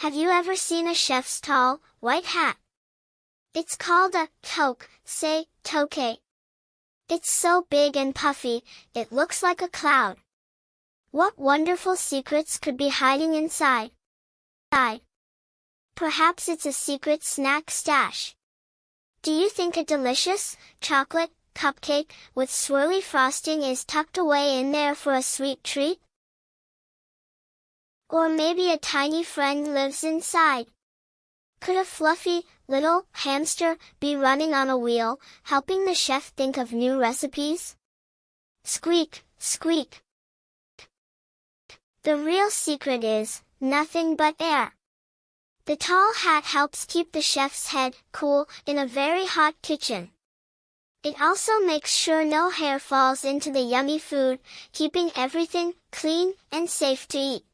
Have you ever seen a chef's tall, white hat? It's called a toque, say, toque. It's so big and puffy, it looks like a cloud. What wonderful secrets could be hiding inside? Perhaps it's a secret snack stash. Do you think a delicious, chocolate, cupcake with swirly frosting is tucked away in there for a sweet treat? Or maybe a tiny friend lives inside. Could a fluffy, little hamster be running on a wheel, helping the chef think of new recipes? Squeak, squeak. The real secret is nothing but air. The tall hat helps keep the chef's head cool in a very hot kitchen. It also makes sure no hair falls into the yummy food, keeping everything clean and safe to eat.